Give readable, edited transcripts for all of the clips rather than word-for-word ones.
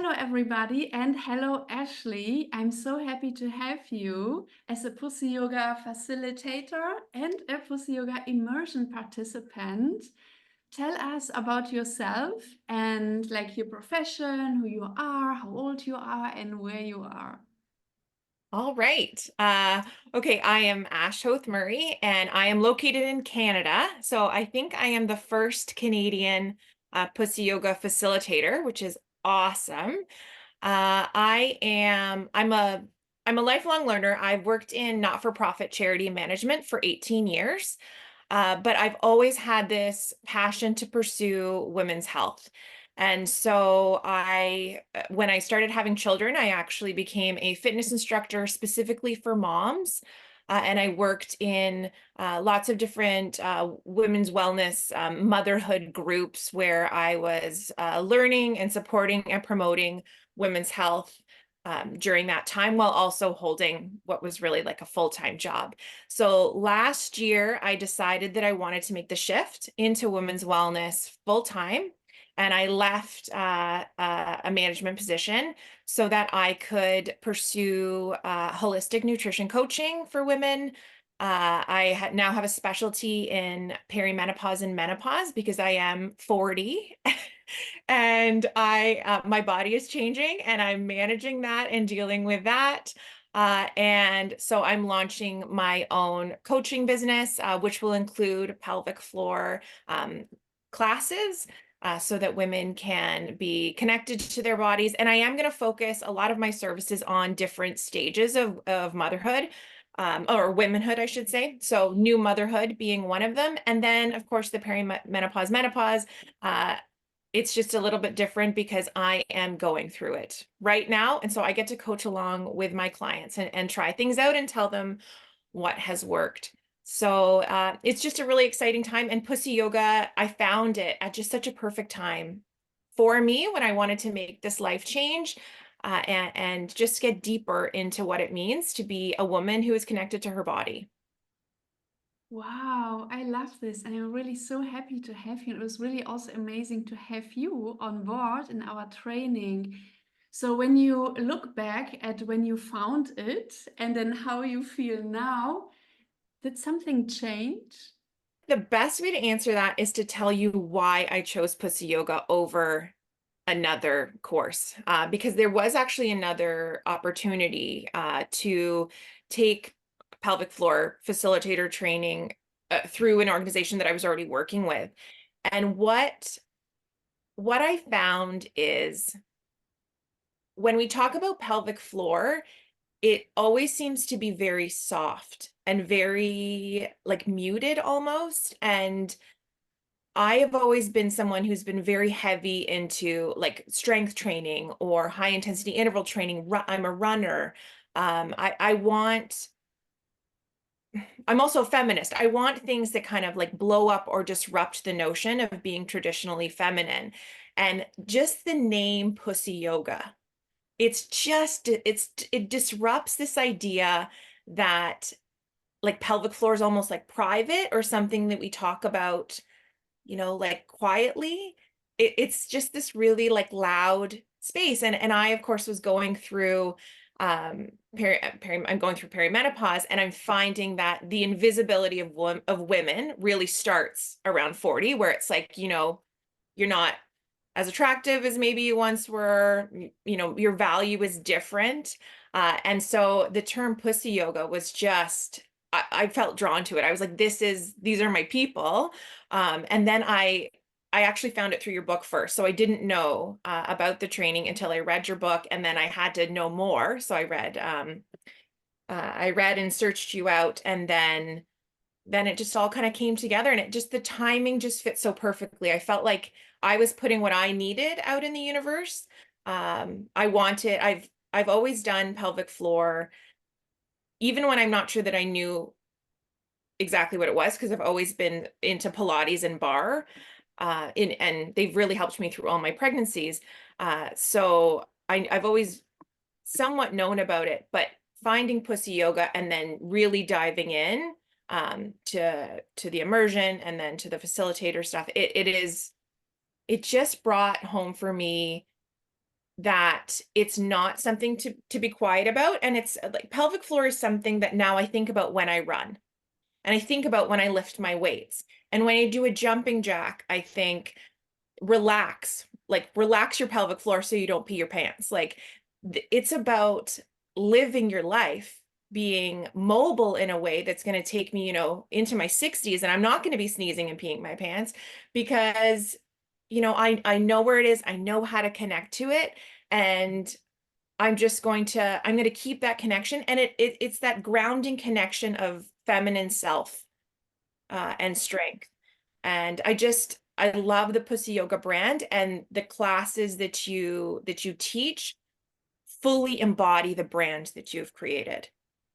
Hello, everybody, and hello, Ashley. I'm so happy to have you as a Pussy Yoga facilitator and a Pussy Yoga Immersion participant. Tell us about yourself and like your profession, who you are, how old you are, and where you are. All right. Okay, I am Hoath-Murray and I am located in Canada. So I think I am the first Canadian Pussy Yoga facilitator, which is awesome. I'm a lifelong learner. I've worked in not-for-profit charity management for 18 years. But I've always had this passion to pursue women's health. And so when I started having children, I actually became a fitness instructor specifically for moms. And I worked in lots of different women's wellness, motherhood groups where I was learning and supporting and promoting women's health during that time while also holding what was really like a full-time job. So last year, I decided that I wanted to make the shift into women's wellness full-time. And I left a management position so that I could pursue holistic nutrition coaching for women. Now have a specialty in perimenopause and menopause because I am 40 and my body is changing and I'm managing that and dealing with that. And so I'm launching my own coaching business, which will include pelvic floor classes. So that women can be connected to their bodies. And I am going to focus a lot of my services on different stages of motherhood, or womanhood, I should say. So new motherhood being one of them. And then, of course, the perimenopause, menopause. It's just a little bit different because I am going through it right now. And so I get to coach along with my clients and try things out and tell them what has worked. So it's just a really exciting time. And Pussy Yoga, I found it at just such a perfect time for me when I wanted to make this life change and just get deeper into what it means to be a woman who is connected to her body. Wow, I love this. And I'm really so happy to have you. It was really also amazing to have you on board in our training. So when you look back at when you found it and then how you feel now, did something change? The best way to answer that is to tell you why I chose Pussy Yoga over another course, because there was actually another opportunity to take pelvic floor facilitator training through an organization that I was already working with. And what I found is when we talk about pelvic floor, it always seems to be very soft and very like muted almost. And I have always been someone who's been very heavy into like strength training or high intensity interval training. I'm a runner. I'm also a feminist. I want things that kind of like blow up or disrupt the notion of being traditionally feminine. And just the name Pussy Yoga, it disrupts this idea that like pelvic floor is almost like private or something that we talk about, like quietly. It's just this really like loud space. And I, of course, was going through I'm going through perimenopause, and I'm finding that the invisibility of women really starts around 40, where it's like, you're not as attractive as maybe you once were, your value is different. And so the term pussy yoga was just, I felt drawn to it. I was like, these are my people. And then I actually found it through your book first. So I didn't know about the training until I read your book, and then I had to know more. So I read and searched you out, and then it just all kind of came together, and the timing just fit so perfectly. I felt like I was putting what I needed out in the universe. I've always done pelvic floor, even when I'm not sure that I knew exactly what it was, because I've always been into Pilates and bar, and they've really helped me through all my pregnancies. So I've always somewhat known about it, but finding Pussy Yoga and then really diving in to the immersion and then to the facilitator stuff, it just brought home for me that it's not something to be quiet about. And it's like pelvic floor is something that now I think about when I run, and I think about when I lift my weights. And when I do a jumping jack, I think relax, like relax your pelvic floor so you don't pee your pants. Like it's about living your life, being mobile in a way that's going to take me, into my 60s, and I'm not going to be sneezing and peeing my pants because, I know where it is. I know how to connect to it. And I'm going to keep that connection. And it's that grounding connection of feminine self, and strength. And I love the Pussy Yoga brand, and the classes that you teach fully embody the brand that you've created.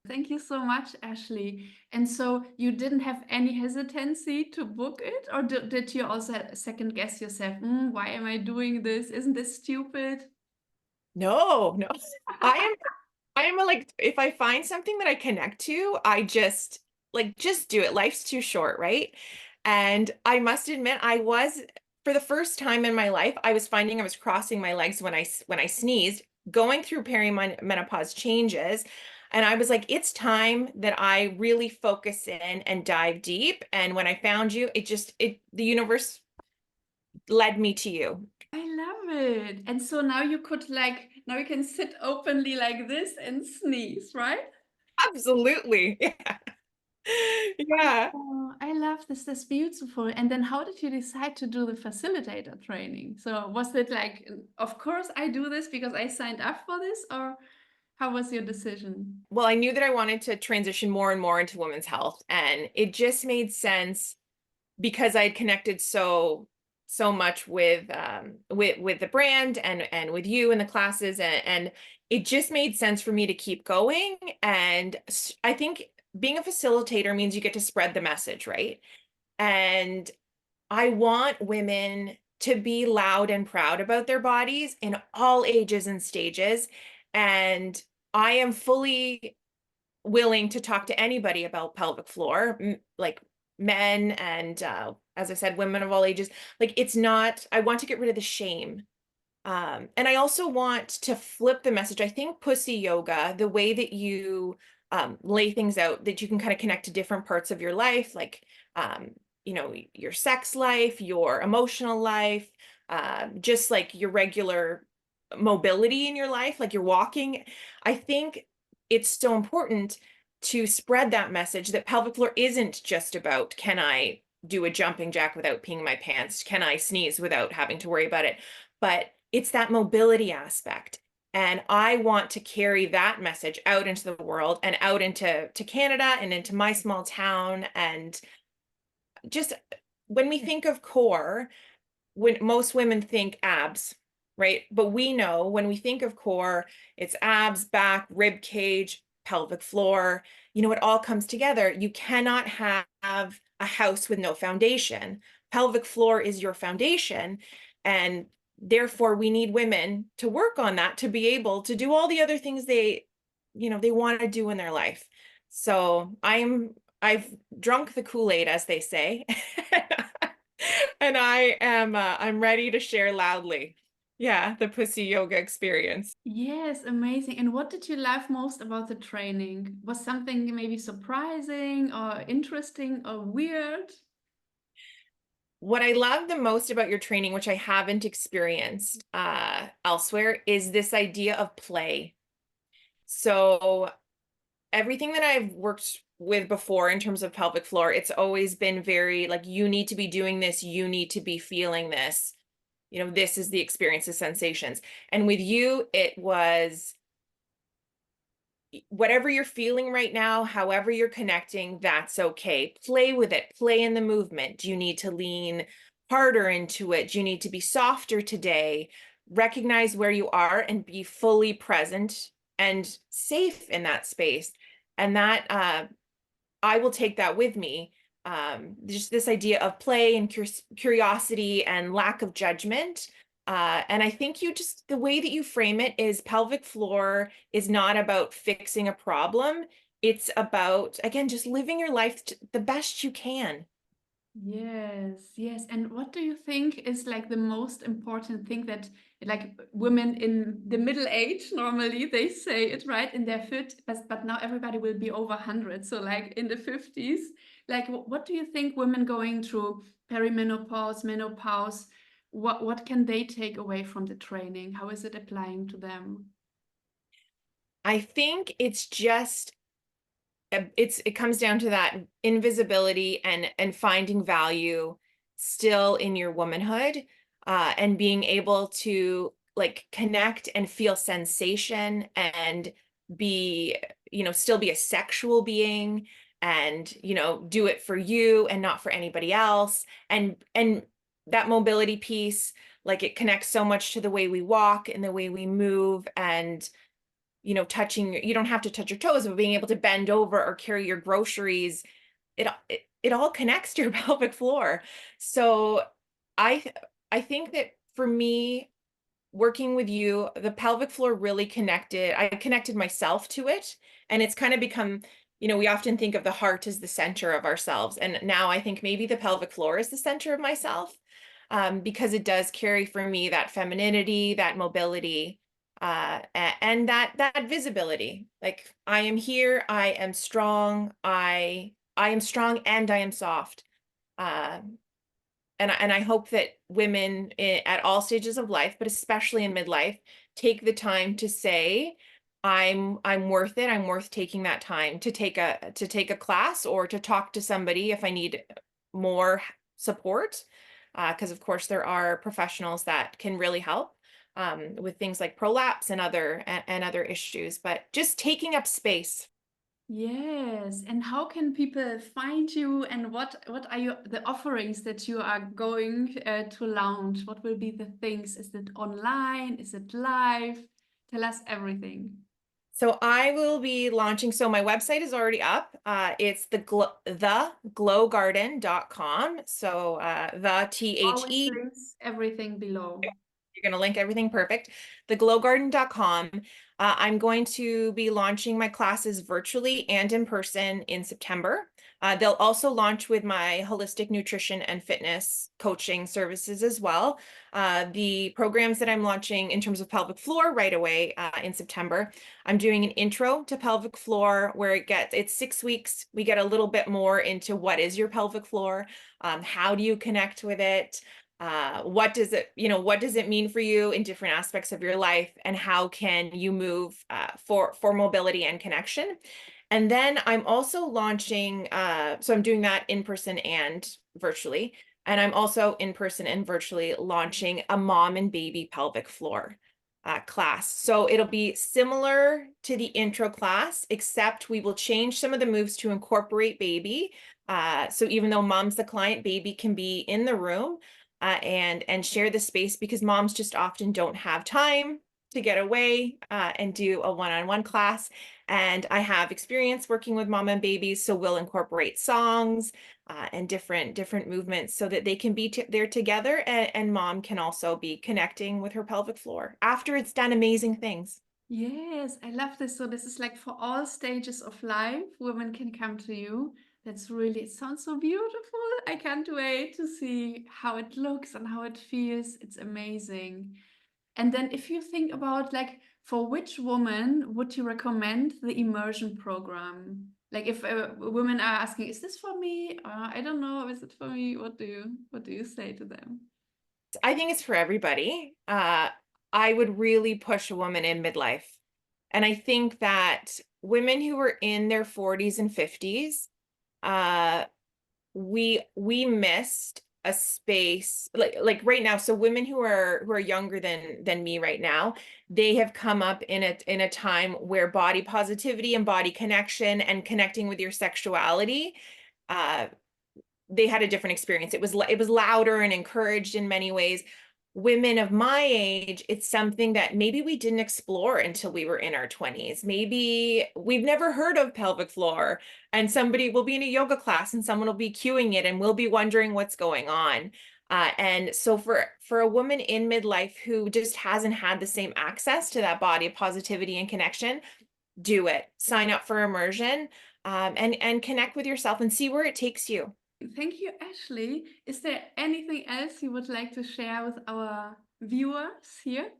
Thank you so much, Ashley. And so you didn't have any hesitancy to book it, or did you also second guess yourself? Why am I doing this? Isn't this stupid? No, no. I am like, if I find something that I connect to, I just do it. Life's too short, right? And I must admit, for the first time in my life, I was finding I was crossing my legs when I sneezed, going through perimenopause changes. And I was like, it's time that I really focus in and dive deep. And when I found you, the universe led me to you. I love it. And so now now you can sit openly like this and sneeze, right? Absolutely. Yeah. Yeah. Oh, I love this. That's beautiful. And then how did you decide to do the facilitator training? So was it like, of course I do this because I signed up for this, or how was your decision? Well, I knew that I wanted to transition more and more into women's health, and it just made sense because I had connected so much with the brand and with you and the classes, and it just made sense for me to keep going. And I think being a facilitator means you get to spread the message, right? And I want women to be loud and proud about their bodies in all ages and stages. And I am fully willing to talk to anybody about pelvic floor, like men and, as I said, women of all ages. Like it's not, I want to get rid of the shame. And I also want to flip the message. I think Pussy Yoga, the way that you lay things out, that you can kind of connect to different parts of your life, like, your sex life, your emotional life, just like your regular mobility in your life, like you're walking. I think it's so important to spread that message that pelvic floor isn't just about, can I do a jumping jack without peeing my pants? Can I sneeze without having to worry about it? But it's that mobility aspect. And I want to carry that message out into the world and out into Canada and into my small town. And just when we think of core, when most women think abs, right? But we know when we think of core, it's abs, back, rib cage, pelvic floor. It all comes together. You cannot have a house with no foundation. Pelvic floor is your foundation. And therefore, we need women to work on that to be able to do all the other things they want to do in their life. So I've drunk the Kool-Aid, as they say. And I'm ready to share loudly. Yeah, the Pussy Yoga experience. Yes, amazing. And what did you love most about the training? Was something maybe surprising or interesting or weird? What I love the most about your training, which I haven't experienced elsewhere, is this idea of play. So everything that I've worked with before in terms of pelvic floor, it's always been very like, you need to be doing this, you need to be feeling this. This is the experience of sensations. And with you, it was whatever you're feeling right now, however you're connecting, that's okay. Play with it, play in the movement. Do you need to lean harder into it? Do you need to be softer today? Recognize where you are and be fully present and safe in that space. And that I will take that with me. Just this idea of play and curiosity and lack of judgment. And I think the way that you frame it is pelvic floor is not about fixing a problem. It's about, again, just living your life the best you can. Yes, yes. And what do you think is like the most important thing that like women in the middle age, normally they say it, right, in their 50s, but now everybody will be over 100, so like in the 50s. Like, what do you think women going through perimenopause, menopause, what can they take away from the training? How is it applying to them? I think it's just it comes down to that invisibility and finding value still in your womanhood, and being able to like connect and feel sensation and be, still be a sexual being, and do it for you and not for anybody else. And that mobility piece, like, it connects so much to the way we walk and the way we move, and touching, you don't have to touch your toes, but being able to bend over or carry your groceries, it all connects to your pelvic floor. So I I think that for me, working with you, the pelvic floor really I connected myself to it, and it's kind of become, we often think of the heart as the center of ourselves, and now I think maybe the pelvic floor is the center of myself, because it does carry for me that femininity, that mobility, and that visibility. Like, I am here, I am strong, I am strong, and I am soft. Uh, and I hope that women at all stages of life, but especially in midlife, take the time to say, I'm worth it. I'm worth taking that time to take a class or to talk to somebody if I need more support. Because of course there are professionals that can really help, with things like prolapse and other issues, but just taking up space. Yes, and how can people find you, and what are the offerings that you are going to launch? What will be the things? Is it online? Is it live? Tell us everything. So I will be launching. So my website is already up. It's theglowgarden.com. So the Always THE. links everything below. You're going to link everything perfect. Theglowgarden.com. I'm going to be launching my classes virtually and in person in September. They'll also launch with my holistic nutrition and fitness coaching services as well. The programs that I'm launching in terms of pelvic floor right away, in September, I'm doing an intro to pelvic floor where it's 6 weeks. We get a little bit more into what is your pelvic floor, how do you connect with it, what does it mean for you in different aspects of your life, and how can you move, for mobility and connection. And then I'm also launching, so I'm doing that in person and virtually, and I'm also in person and virtually launching a mom and baby pelvic floor class. So it'll be similar to the intro class, except we will change some of the moves to incorporate baby. So even though mom's the client, baby can be in the room, and share the space, because moms just often don't have time to get away, and do a one-on-one class. And I have experience working with mom and babies, so we'll incorporate songs, and different movements so that they can be there together, and mom can also be connecting with her pelvic floor after it's done amazing things. Yes, I love this. So this is like for all stages of life, women can come to you. That's really, it sounds so beautiful. I can't wait to see how it looks and how it feels. It's amazing. And then if you think about like, for which woman would you recommend the immersion program? Like if women are asking, is this for me? I don't know, is it for me? What do you say to them? I think it's for everybody. I would really push a woman in midlife. And I think that women who are in their 40s and 50s, uh, we missed a space, like right now. So women who are younger than me right now, they have come up in a time where body positivity and body connection and connecting with your sexuality, uh, they had a different experience. It was louder and encouraged in many ways. Women of my age, it's something that maybe we didn't explore until we were in our 20s. Maybe we've never heard of pelvic floor, and somebody will be in a yoga class and someone will be cueing it and we'll be wondering what's going on. And so for a woman in midlife who just hasn't had the same access to that body of positivity and connection, do it. Sign up for immersion, and connect with yourself and see where it takes you. Thank you, Ashley. Is there anything else you would like to share with our viewers here?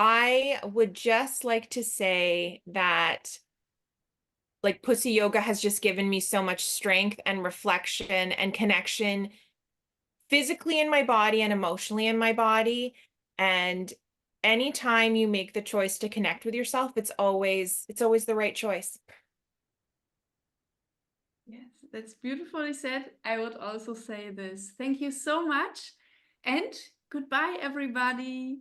I would just like to say that like Pussy Yoga has just given me so much strength and reflection and connection physically in my body and emotionally in my body. And anytime you make the choice to connect with yourself, it's always the right choice. Yes, that's beautifully said. I would also say this. Thank you so much, and goodbye, everybody.